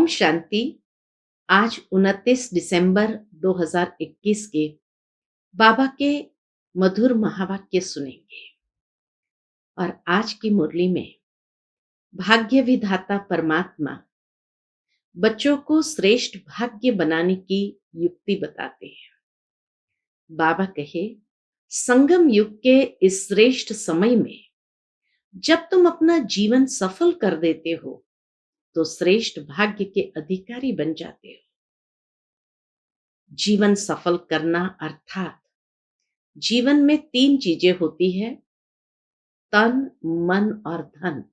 शांति। आज 29 दिसंबर 2021 के बाबा के मधुर महावाक्य सुनेंगे। और आज की मुरली में भाग्य विधाता परमात्मा बच्चों को श्रेष्ठ भाग्य बनाने की युक्ति बताते हैं। बाबा कहे, संगम युग के इस श्रेष्ठ समय में जब तुम अपना जीवन सफल कर देते हो तो श्रेष्ठ भाग्य के अधिकारी बन जाते हो। जीवन सफल करना अर्थात जीवन में 3 चीजें होती है, तन, मन और धन।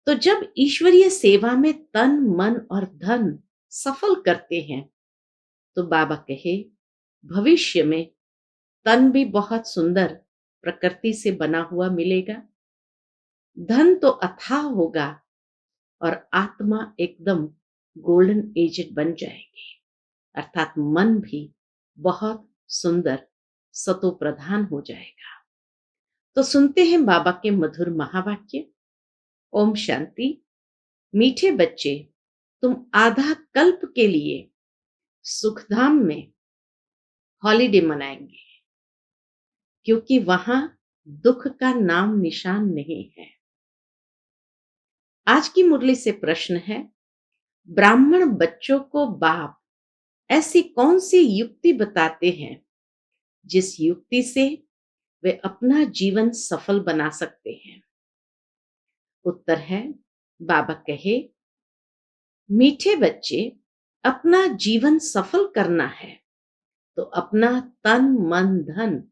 तो जब ईश्वरीय सेवा में तन, मन और धन सफल करते हैं तो बाबा कहे, भविष्य में तन भी बहुत सुंदर प्रकृति से बना हुआ मिलेगा, धन तो अथाह होगा और आत्मा एकदम गोल्डन एजेड बन जाएगी, अर्थात मन भी बहुत सुंदर सतो प्रधान हो जाएगा। तो सुनते हैं बाबा के मधुर महावाक्य। ओम शांति। मीठे बच्चे, तुम आधा कल्प के लिए सुखधाम में हॉलिडे मनाएंगे, क्योंकि वहां दुख का नाम निशान नहीं है। आज की मुरली से प्रश्न है, ब्राह्मण बच्चों को बाप ऐसी कौन सी युक्ति बताते हैं जिस युक्ति से वे अपना जीवन सफल बना सकते हैं? उत्तर है, बाबा कहे, मीठे बच्चे, अपना जीवन सफल करना है तो अपना तन, मन, धन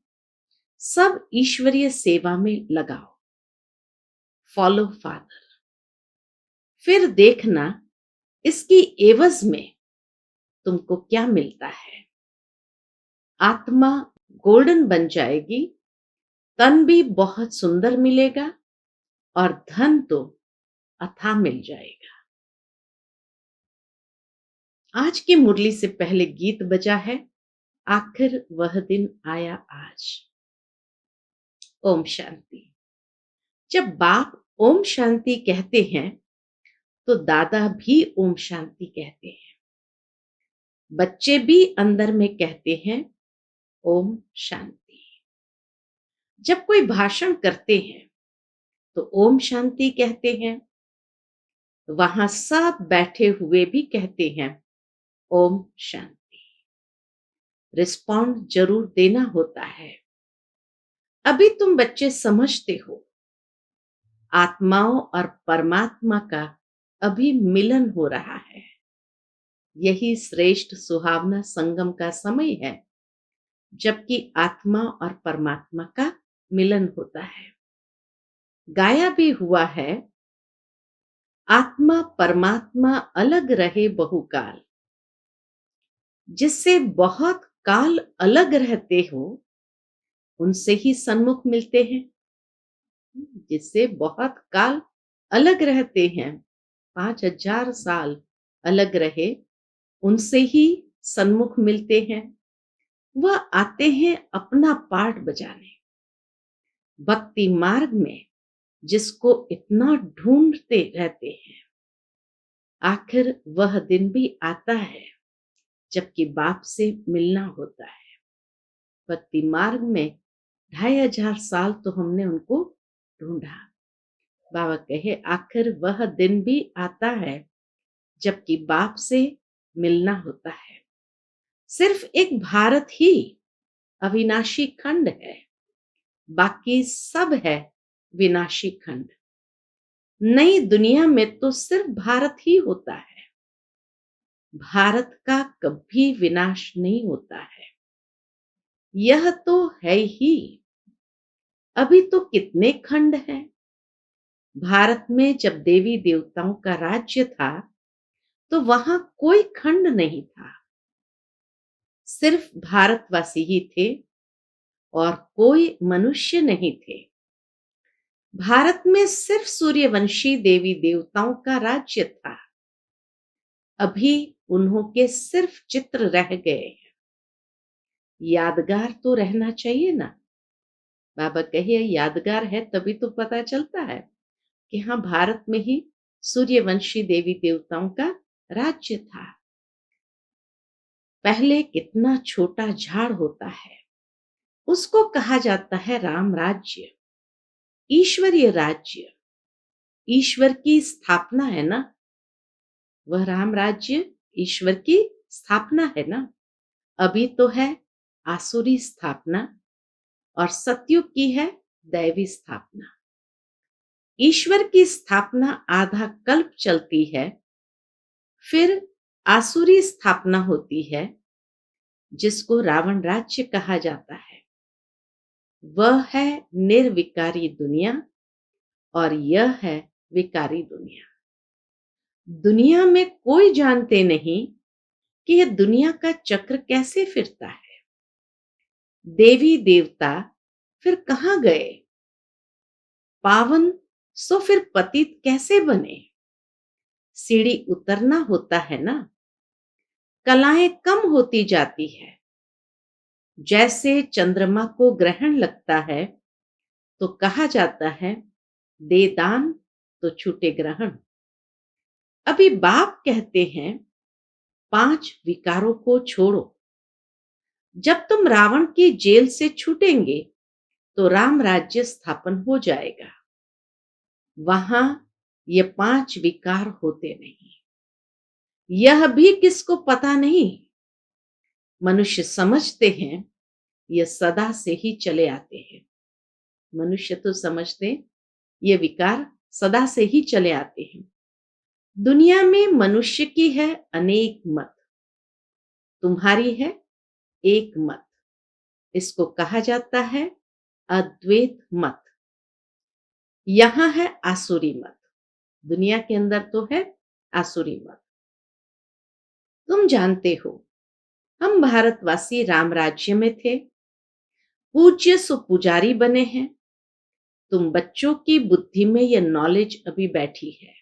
सब ईश्वरीय सेवा में लगाओ। Follow father. फिर देखना इसकी एवज में तुमको क्या मिलता है। आत्मा गोल्डन बन जाएगी, तन भी बहुत सुंदर मिलेगा और धन तो अथाह मिल जाएगा। आज की मुरली से पहले गीत बजा है, आखिर वह दिन आया आज। ओम शांति। जब बाप ओम शांति कहते हैं तो दादा भी ओम शांति कहते हैं, बच्चे भी अंदर में कहते हैं ओम शांति। जब कोई भाषण करते हैं तो ओम शांति कहते हैं, वहां सब बैठे हुए भी कहते हैं ओम शांति। रिस्पॉन्ड जरूर देना होता है। अभी तुम बच्चे समझते हो, आत्माओं और परमात्मा का अभी मिलन हो रहा है। यही श्रेष्ठ सुहावना संगम का समय है, जबकि आत्मा और परमात्मा का मिलन होता है। गाया भी हुआ है, आत्मा परमात्मा अलग रहे बहुकाल। जिससे बहुत काल अलग रहते हो उनसे ही सन्मुख मिलते हैं। जिससे बहुत काल अलग रहते हैं, 5000 साल अलग रहे, उनसे ही सन्मुख मिलते हैं। वह आते हैं अपना पाठ बजाने। भक्ति मार्ग में जिसको इतना ढूंढते रहते हैं, आखिर वह दिन भी आता है जबकि बाप से मिलना होता है। भक्ति मार्ग में 2500 साल तो हमने उनको ढूंढा। बाबा कहे, आखिर वह दिन भी आता है जबकि बाप से मिलना होता है। सिर्फ एक भारत ही अविनाशी खंड है, बाकी सब है विनाशी खंड। नई दुनिया में तो सिर्फ भारत ही होता है। भारत का कभी विनाश नहीं होता है, यह तो है ही। अभी तो कितने खंड हैं। भारत में जब देवी देवताओं का राज्य था तो वहां कोई खंड नहीं था, सिर्फ भारतवासी ही थे और कोई मनुष्य नहीं थे। भारत में सिर्फ सूर्यवंशी देवी देवताओं का राज्य था। अभी उन्हों के सिर्फ चित्र रह गए हैं। यादगार तो रहना चाहिए ना। बाबा कहिए, यादगार है तभी तो पता चलता है कि हाँ, भारत में ही सूर्यवंशी देवी देवताओं का राज्य था। पहले कितना छोटा झाड़ होता है, उसको कहा जाता है राम राज्य, ईश्वरीय राज्य। ईश्वर की स्थापना है ना, वह राम राज्य ईश्वर की स्थापना है ना। अभी तो है आसुरी स्थापना और सतयुग की है दैवी स्थापना। ईश्वर की स्थापना आधा कल्प चलती है, फिर आसुरी स्थापना होती है, जिसको रावण राज्य कहा जाता है। वह है निर्विकारी दुनिया और यह है विकारी दुनिया। दुनिया में कोई जानते नहीं कि यह दुनिया का चक्र कैसे फिरता है। देवी देवता फिर कहां गए? पावन सो फिर पतित कैसे बने? सीढ़ी उतरना होता है ना। कलाएं कम होती जाती है। जैसे चंद्रमा को ग्रहण लगता है तो कहा जाता है दे दान तो छूटे ग्रहण। अभी बाप कहते हैं 5 विकारों को छोड़ो। जब तुम रावण की जेल से छूटेंगे तो राम राज्य स्थापन हो जाएगा। वहां ये 5 विकार होते नहीं। यह भी किसको पता नहीं। मनुष्य समझते हैं ये सदा से ही चले आते हैं। मनुष्य तो समझते ये विकार सदा से ही चले आते हैं। दुनिया में मनुष्य की है अनेक मत, तुम्हारी है एक मत। इसको कहा जाता है अद्वैत मत। यहां है आसुरी मत। दुनिया के अंदर तो है आसुरी मत। तुम जानते हो हम भारतवासी राम राज्य में थे, पूज्य सो पुजारी बने हैं। तुम बच्चों की बुद्धि में यह नॉलेज अभी बैठी है।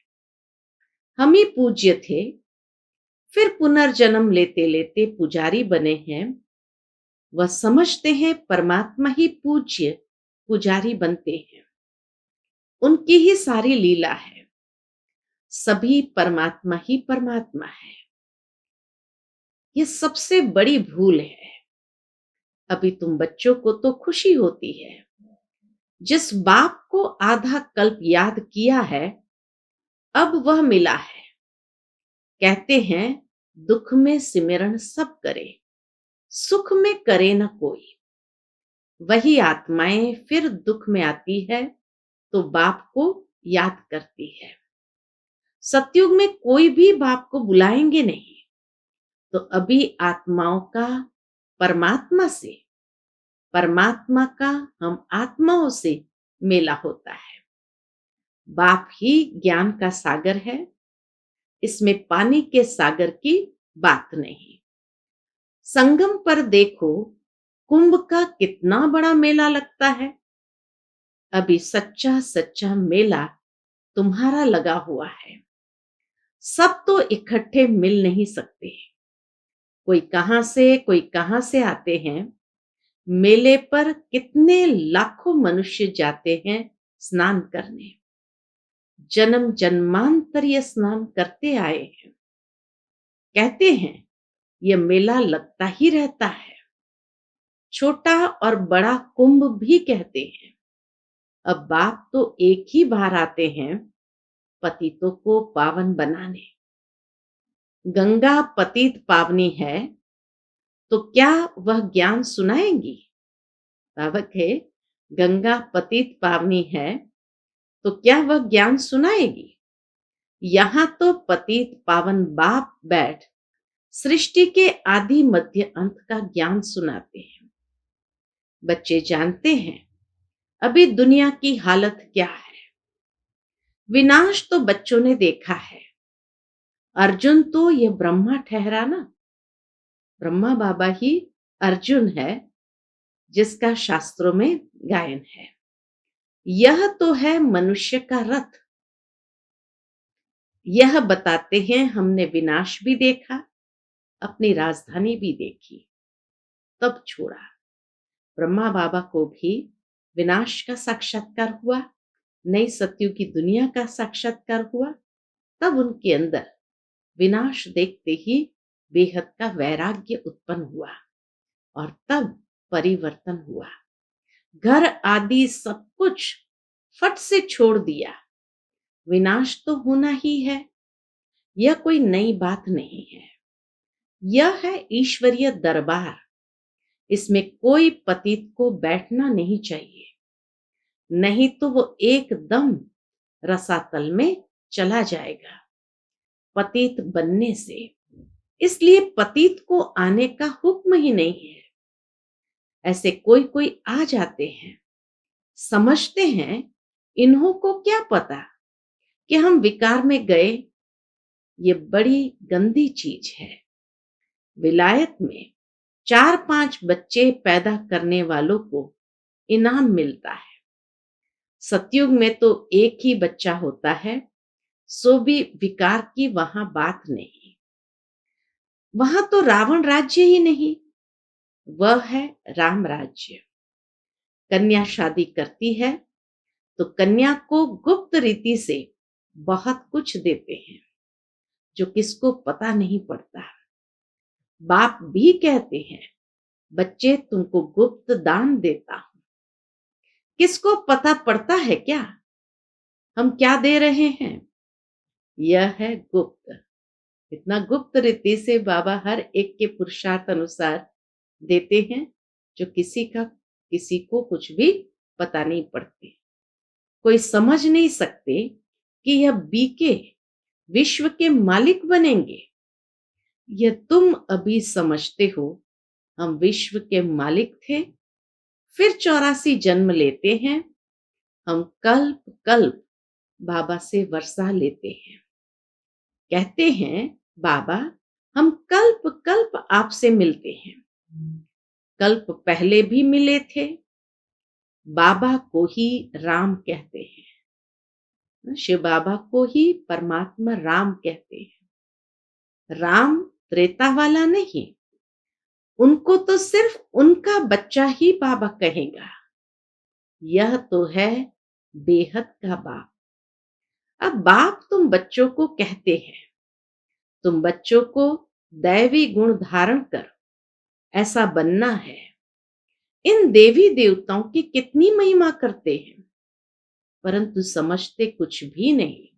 हम ही पूज्य थे, फिर पुनर्जन्म लेते लेते पुजारी बने हैं। वह समझते हैं परमात्मा ही पूज्य पुजारी बनते हैं। उनकी ही सारी लीला है। सभी परमात्मा ही परमात्मा है। यह सबसे बड़ी भूल है। अभी तुम बच्चों को तो खुशी होती है। जिस बाप को आधा कल्प याद किया है, अब वह मिला है। कहते हैं दुख में सिमरन सब करे, सुख में करे न कोई। वही आत्माएं फिर दुख में आती है तो बाप को याद करती है। सतयुग में कोई भी बाप को बुलाएंगे नहीं, तो अभी आत्माओं का परमात्मा से, परमात्मा का हम आत्माओं से मेला होता है। बाप ही ज्ञान का सागर है। इसमें पानी के सागर की बात नहीं। संगम पर देखो कुंभ का कितना बड़ा मेला लगता है। अभी सच्चा सच्चा मेला तुम्हारा लगा हुआ है। सब तो इकट्ठे मिल नहीं सकते। कोई कहां से आते हैं। मेले पर कितने लाखों मनुष्य जाते हैं स्नान करने। जन्म जन्मांतर ये स्नान करते आए हैं। कहते हैं यह मेला लगता ही रहता है। छोटा और बड़ा कुंभ भी कहते हैं। अब बाप तो एक ही बार आते हैं पतितों को पावन बनाने। गंगा पतित पावनी है तो क्या वह ज्ञान सुनाएंगी? पावक है, गंगा पतित पावनी है तो क्या वह ज्ञान सुनाएगी? यहां तो पतित पावन बाप बैठ सृष्टि के आदि मध्य अंत का ज्ञान सुनाते हैं। बच्चे जानते हैं अभी दुनिया की हालत क्या है। विनाश तो बच्चों ने देखा है। अर्जुन तो यह ब्रह्मा ठहरा ना। ब्रह्मा बाबा ही अर्जुन है, जिसका शास्त्रों में गायन है। यह तो है मनुष्य का रथ। यह बताते हैं हमने विनाश भी देखा, अपनी राजधानी भी देखी, तब छोड़ा। ब्रह्मा बाबा को भी विनाश का साक्षात्कार हुआ, नई सतयुग की दुनिया का साक्षात्कार हुआ, तब उनके अंदर विनाश देखते ही बेहद का वैराग्य उत्पन्न हुआ और तब परिवर्तन हुआ। घर आदि सब कुछ फट से छोड़ दिया। विनाश तो होना ही है, यह कोई नई बात नहीं है। यह है ईश्वरीय दरबार। इसमें कोई पतित को बैठना नहीं चाहिए, नहीं तो वो एकदम रसातल में चला जाएगा पतित बनने से। इसलिए पतित को आने का हुक्म ही नहीं है। ऐसे कोई कोई आ जाते हैं, समझते हैं इन्हों को क्या पता कि हम विकार में गए। ये बड़ी गंदी चीज है। विलायत में 4-5 बच्चे पैदा करने वालों को इनाम मिलता है। सतयुग में तो एक ही बच्चा होता है, सो भी विकार की वहां बात नहीं। वहां तो रावण राज्य ही नहीं, वह है राम राज्य। कन्या शादी करती है तो कन्या को गुप्त रीति से बहुत कुछ देते हैं जो किसको पता नहीं पड़ता। बाप भी कहते हैं बच्चे तुमको गुप्त दान देता हूं। किसको पता पड़ता है क्या हम क्या दे रहे हैं? यह है गुप्त। इतना गुप्त रीति से बाबा हर एक के पुरुषार्थ अनुसार देते हैं जो किसी को कुछ भी पता नहीं पड़ते। कोई समझ नहीं सकते कि यह बीके विश्व के मालिक बनेंगे। यह तुम अभी समझते हो हम विश्व के मालिक थे, फिर 84 जन्म लेते हैं। हम कल्प कल्प बाबा से वर्षा लेते हैं। कहते हैं बाबा हम कल्प कल्प आपसे मिलते हैं। कल्प पहले भी मिले थे। बाबा को ही राम कहते हैं, शिव बाबा को ही परमात्मा राम कहते हैं। राम त्रेता वाला नहीं, उनको तो सिर्फ उनका बच्चा ही बाबा कहेगा। यह तो है बेहद का बाप। अब बाप तुम बच्चों को कहते हैं, तुम बच्चों को दैवी गुण धारण कर ऐसा बनना है। इन देवी देवताओं की कितनी महिमा करते हैं, परंतु समझते कुछ भी नहीं।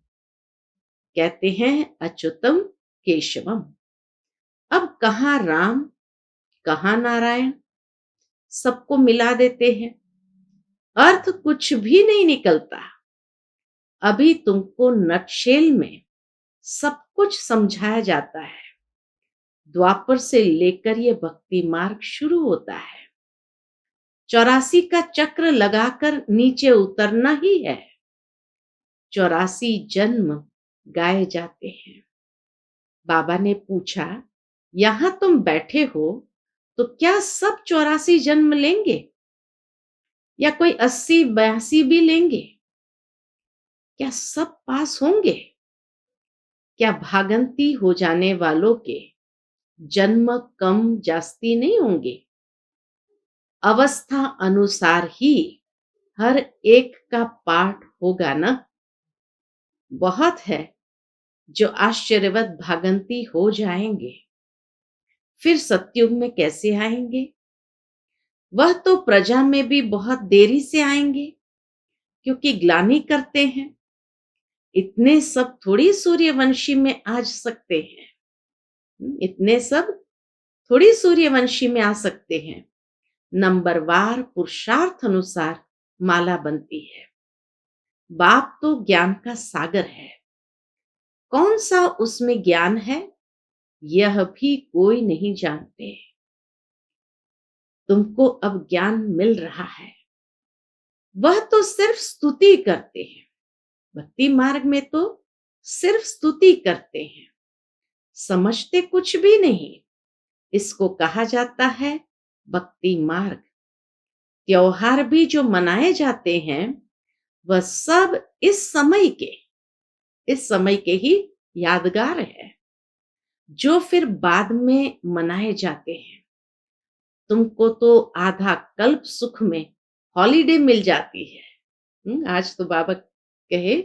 कहते हैं अच्युतम केशवम। अब कहां राम कहां नारायण, सबको मिला देते हैं, अर्थ कुछ भी नहीं निकलता। अभी तुमको नटशेल में सब कुछ समझाया जाता है। द्वापर से लेकर ये भक्ति मार्ग शुरू होता है। 84 का चक्र लगाकर नीचे उतरना ही है। 84 जन्म गाए जाते हैं। बाबा ने पूछा यहां तुम बैठे हो तो क्या सब 84 जन्म लेंगे या कोई 80-82 भी लेंगे? क्या सब पास होंगे? क्या भागंती हो जाने वालों के जन्म कम जास्ती नहीं होंगे? अवस्था अनुसार ही हर एक का पाठ होगा ना। बहुत है जो आश्चर्यवत भागंती हो जाएंगे, फिर सतयुग में कैसे आएंगे? वह तो प्रजा में भी बहुत देरी से आएंगे क्योंकि ग्लानि करते हैं। इतने सब थोड़ी सूर्यवंशी में आ सकते हैं। इतने सब थोड़ी सूर्यवंशी में आ सकते हैं। नंबरवार पुरुषार्थ अनुसार माला बनती है। बाप तो ज्ञान का सागर है। कौन सा उसमें ज्ञान है यह भी कोई नहीं जानते। तुमको अब ज्ञान मिल रहा है, वह तो सिर्फ स्तुति करते हैं। भक्ति मार्ग में तो सिर्फ स्तुति करते हैं, समझते कुछ भी नहीं। इसको कहा जाता है भक्ति मार्ग। त्योहार भी जो मनाए जाते हैं वह सब इस समय के ही यादगार है जो फिर बाद में मनाए जाते हैं। तुमको तो आधा कल्प सुख में हॉलीडे मिल जाती है। आज तो बाबा कहे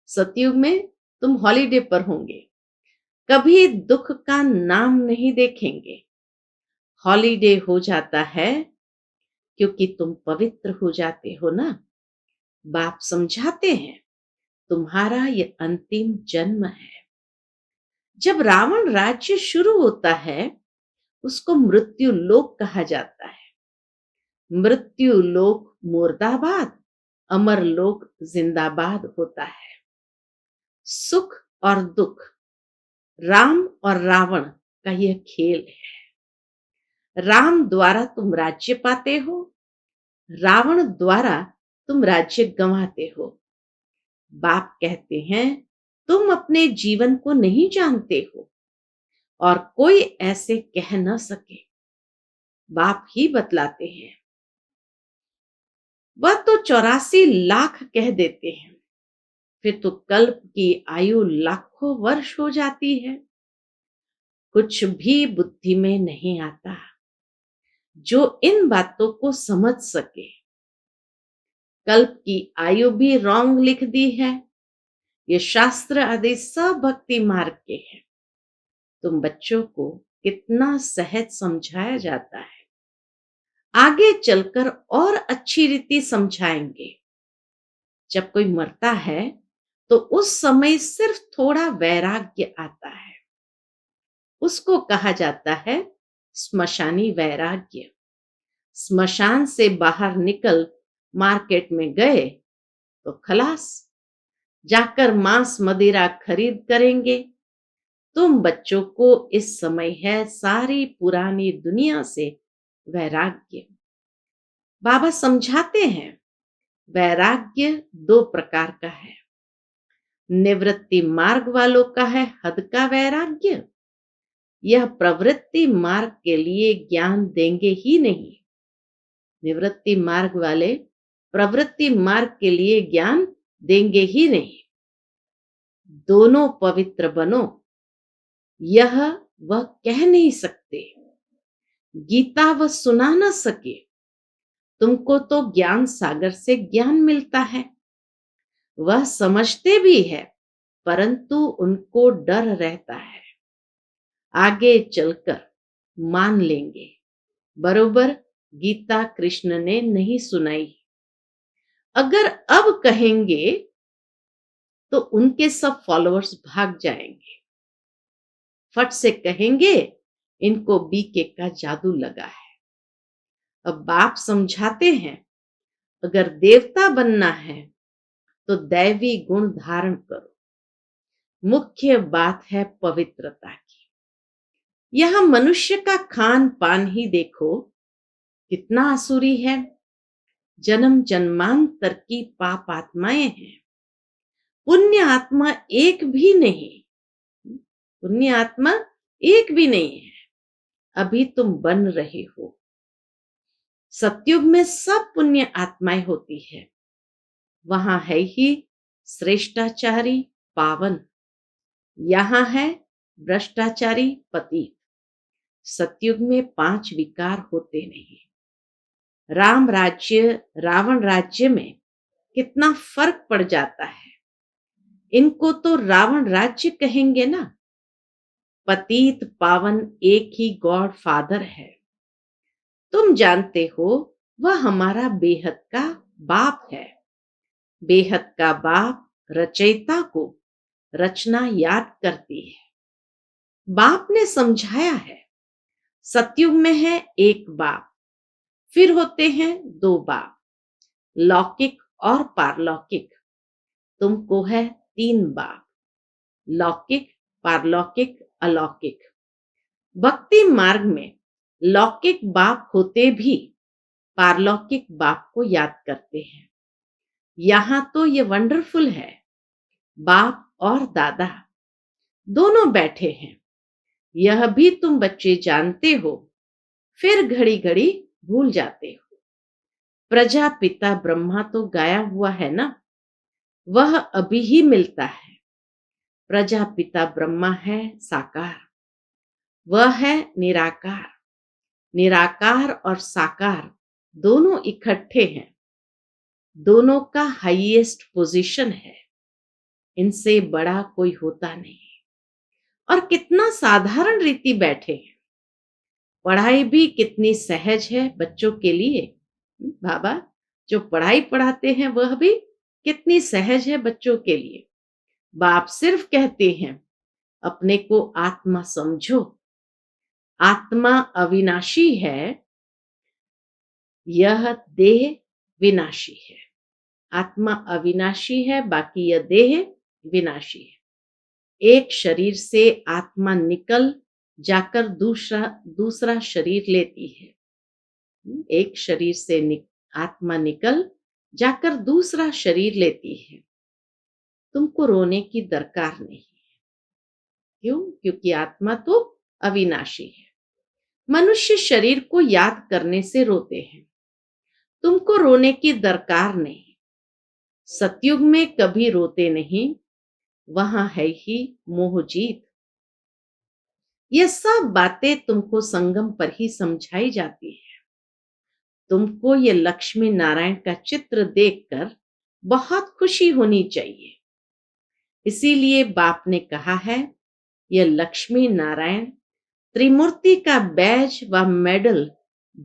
सतयुग में तुम हॉलीडे पर होंगे, कभी दुख का नाम नहीं देखेंगे। हॉलिडे हो जाता है क्योंकि तुम पवित्र हो जाते हो ना। बाप समझाते हैं, तुम्हारा ये अंतिम जन्म है। जब रावण राज्य शुरू होता है, उसको मृत्यु लोक कहा जाता है। मृत्यु लोक मुर्दाबाद, अमर लोक जिंदाबाद होता है। सुख और दुख, राम और रावण का यह खेल है। राम द्वारा तुम राज्य पाते हो, रावण द्वारा तुम राज्य गंवाते हो। बाप कहते हैं, तुम अपने जीवन को नहीं जानते हो और कोई ऐसे कह न सके। बाप ही बतलाते हैं। वह तो 84 लाख कह देते हैं, फिर तो कल्प की आयु लाखों वर्ष हो जाती है। कुछ भी बुद्धि में नहीं आता जो इन बातों को समझ सके। कल्प की आयु भी रॉन्ग लिख दी है। ये शास्त्र आदि सब भक्ति मार्ग के हैं। तुम बच्चों को कितना सहज समझाया जाता है। आगे चलकर और अच्छी रीति समझाएंगे। जब कोई मरता है तो उस समय सिर्फ थोड़ा वैराग्य आता है। उसको कहा जाता है स्मशानी वैराग्य। स्मशान से बाहर निकल मार्केट में गए तो खलास, जाकर मांस मदिरा खरीद करेंगे। तुम बच्चों को इस समय है सारी पुरानी दुनिया से वैराग्य। बाबा समझाते हैं, वैराग्य 2 प्रकार का है। निवृत्ति मार्ग वालों का है हद का वैराग्य। यह प्रवृत्ति मार्ग के लिए ज्ञान देंगे ही नहीं। निवृत्ति मार्ग वाले प्रवृत्ति मार्ग के लिए ज्ञान देंगे ही नहीं। दोनों पवित्र बनो, यह वह कह नहीं सकते। गीता वह सुना न सके। तुमको तो ज्ञान सागर से ज्ञान मिलता है। वह समझते भी है, परंतु उनको डर रहता है। आगे चलकर मान लेंगे। बरोबर गीता कृष्ण ने नहीं सुनाई। अगर अब कहेंगे तो उनके सब फॉलोअर्स भाग जाएंगे। फट से कहेंगे, इनको बीके का जादू लगा है। अब बाप समझाते हैं, अगर देवता बनना है तो दैवी गुण धारण करो। मुख्य बात है पवित्रता की। यहां मनुष्य का खान पान ही देखो कितना आसुरी है। जन्म जन्मांतर की पाप आत्माएं हैं। पुण्य आत्मा एक भी नहीं। पुण्य आत्मा एक भी नहीं है। अभी तुम बन रहे हो। सतयुग में सब पुण्य आत्माएं होती है। वहां है ही श्रेष्ठाचारी पावन, यहां है भ्रष्टाचारी पतित। सतयुग में 5 विकार होते नहीं। राम राज्य रावण राज्य में कितना फर्क पड़ जाता है। इनको तो रावण राज्य कहेंगे ना। पतित पावन एक ही गॉड फादर है। तुम जानते हो वह हमारा बेहद का बाप है। बेहद का बाप रचयिता को रचना याद करती है। बाप ने समझाया है, सतयुग में है एक बाप, फिर होते हैं 2 बाप, लौकिक और पारलौकिक। तुमको है 3 बाप, लौकिक, पारलौकिक, अलौकिक। भक्ति मार्ग में लौकिक बाप होते भी पारलौकिक बाप को याद करते हैं। यहां तो ये वंडरफुल है। बाप और दादा दोनों बैठे हैं। यह भी तुम बच्चे जानते हो, फिर घड़ी घड़ी भूल जाते हो। प्रजापिता ब्रह्मा तो गाया हुआ है ना, वह अभी ही मिलता है। प्रजापिता ब्रह्मा है साकार, वह है निराकार। निराकार और साकार दोनों इकट्ठे हैं। दोनों का हाईएस्ट पोजीशन है। इनसे बड़ा कोई होता नहीं। और कितना साधारण रीति बैठे हैं। पढ़ाई भी कितनी सहज है बच्चों के लिए। बाबा जो पढ़ाई पढ़ाते हैं वह भी कितनी सहज है बच्चों के लिए। बाप सिर्फ कहते हैं अपने को आत्मा समझो, आत्मा अविनाशी है, यह देह विनाशी है। आत्मा अविनाशी है, बाकी यह देह विनाशी है। एक शरीर से आत्मा निकल जाकर दूसरा दूसरा शरीर लेती है। एक शरीर से आत्मा निकल जाकर दूसरा शरीर लेती है। तुमको रोने की दरकार नहीं। क्यों? क्योंकि आत्मा तो अविनाशी है। मनुष्य शरीर को याद करने से रोते हैं। तुमको रोने की दरकार नहीं। सतयुग में कभी रोते नहीं, वहां है ही मोह जीत। ये सब बातें तुमको संगम पर ही समझाई जाती है। तुमको ये लक्ष्मी नारायण का चित्र देखकर बहुत खुशी होनी चाहिए। इसीलिए बाप ने कहा है, यह लक्ष्मी नारायण त्रिमूर्ति का बैज व मेडल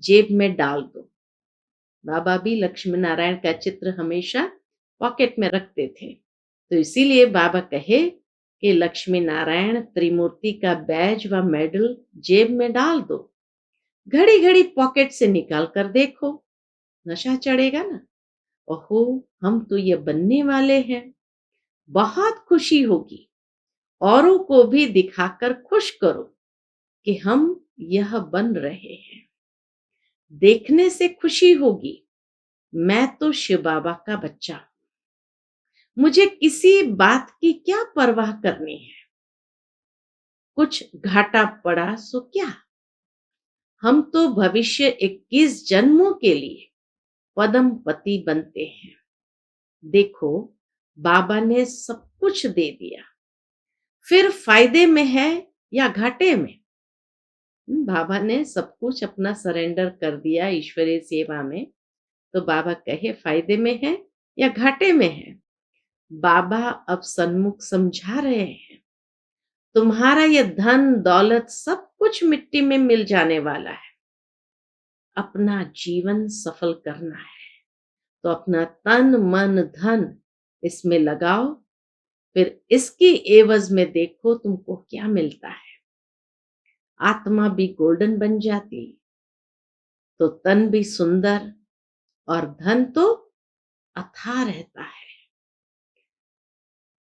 जेब में डाल दो। बाबा भी लक्ष्मी नारायण का चित्र हमेशा पॉकेट में रखते थे। तो इसीलिए बाबा कहे कि लक्ष्मी नारायण त्रिमूर्ति का बैज व मेडल जेब में डाल दो। घड़ी घड़ी पॉकेट से निकाल कर देखो, नशा चढ़ेगा ना। ओहो, हम तो ये बनने वाले हैं। बहुत खुशी होगी। औरों को भी दिखाकर खुश करो कि हम यह बन रहे हैं। देखने से खुशी होगी। मैं तो शिव बाबा का बच्चा हूं। मुझे किसी बात की क्या परवाह करनी है। कुछ घाटा पड़ा सो क्या। हम तो भविष्य 21 जन्मों के लिए पदम पति बनते हैं। देखो, बाबा ने सब कुछ दे दिया, फिर फायदे में है या घाटे में। बाबा ने सब कुछ अपना सरेंडर कर दिया ईश्वरीय सेवा में। तो बाबा कहे फायदे में है या घाटे में है। बाबा अब सन्मुख समझा रहे हैं, तुम्हारा ये धन दौलत सब कुछ मिट्टी में मिल जाने वाला है। अपना जीवन सफल करना है तो अपना तन मन धन इसमें लगाओ, फिर इसकी एवज में देखो तुमको क्या मिलता है। आत्मा भी गोल्डन बन जाती, तो तन भी सुंदर और धन तो अथाह रहता है।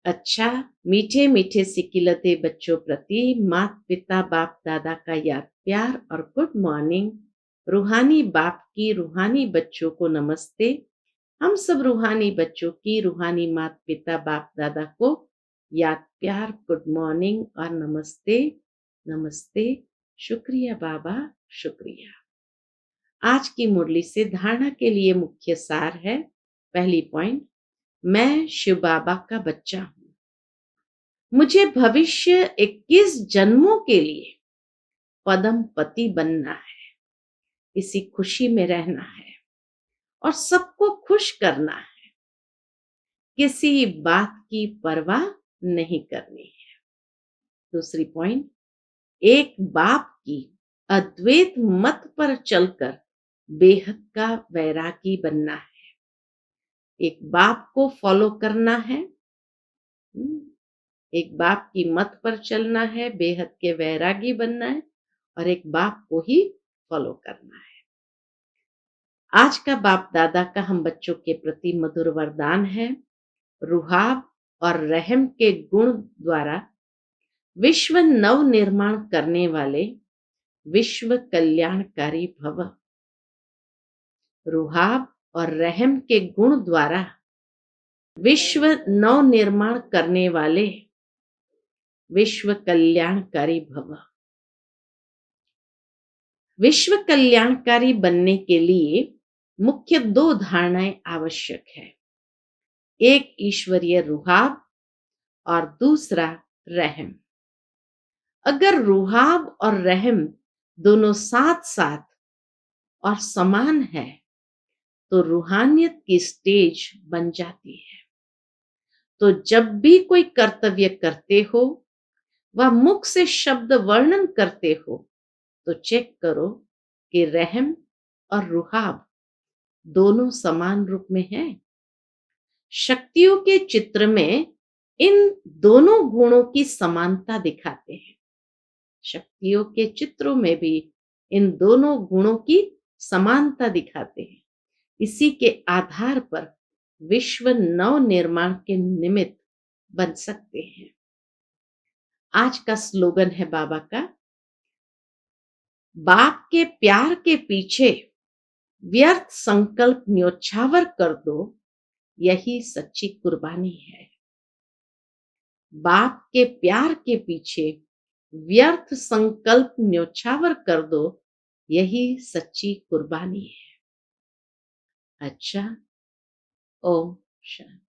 अच्छा, मीठे मीठे सिकिलते बच्चों प्रति माता पिता बाप दादा का याद प्यार और गुड मॉर्निंग। रूहानी बाप की रूहानी बच्चों को नमस्ते। हम सब रूहानी बच्चों की रूहानी माता पिता बाप दादा को याद प्यार गुड मॉर्निंग और नमस्ते। नमस्ते। शुक्रिया बाबा, शुक्रिया। आज की मुरली से धारणा के लिए मुख्य सार है। पहली पॉइंट, मैं शिव बाबा का बच्चा हूं। मुझे भविष्य 21 जन्मों के लिए पदम पति बनना है। इसी खुशी में रहना है और सबको खुश करना है। किसी बात की परवाह नहीं करनी है। दूसरी पॉइंट, एक बाप की अद्वैत मत पर चलकर बेहद का वैरागी बनना है। एक बाप को फॉलो करना है, एक बाप की मत पर चलना है, बेहद के वैरागी बनना है और एक बाप को ही फॉलो करना है। आज का बाप दादा का हम बच्चों के प्रति मधुर वरदान है, रुहाब और रहम के गुण द्वारा विश्व नव निर्माण करने वाले विश्व कल्याणकारी भव। रुहाब और रहम के गुण द्वारा विश्व नव निर्माण करने वाले विश्व कल्याणकारी भव। विश्व कल्याणकारी बनने के लिए मुख्य 2 धारणाएं आवश्यक है। एक ईश्वरीय रुहाब और दूसरा रहम। अगर रुहाब और रहम दोनों साथ साथ और समान है तो रूहानियत की स्टेज बन जाती है। तो जब भी कोई कर्तव्य करते हो व मुख से शब्द वर्णन करते हो तो चेक करो कि रहम और रुहाब दोनों समान रूप में हैं। शक्तियों के चित्र में इन दोनों गुणों की समानता दिखाते हैं। शक्तियों के चित्रों में भी इन दोनों गुणों की समानता दिखाते हैं। इसी के आधार पर विश्व नव निर्माण के निमित्त बन सकते हैं। आज का स्लोगन है बाबा का, बाप के प्यार के पीछे व्यर्थ संकल्प न्योछावर कर दो, यही सच्ची कुर्बानी है। बाप के प्यार के पीछे व्यर्थ संकल्प न्योछावर कर दो, यही सच्ची कुर्बानी है। अच्छा, ओम शांति।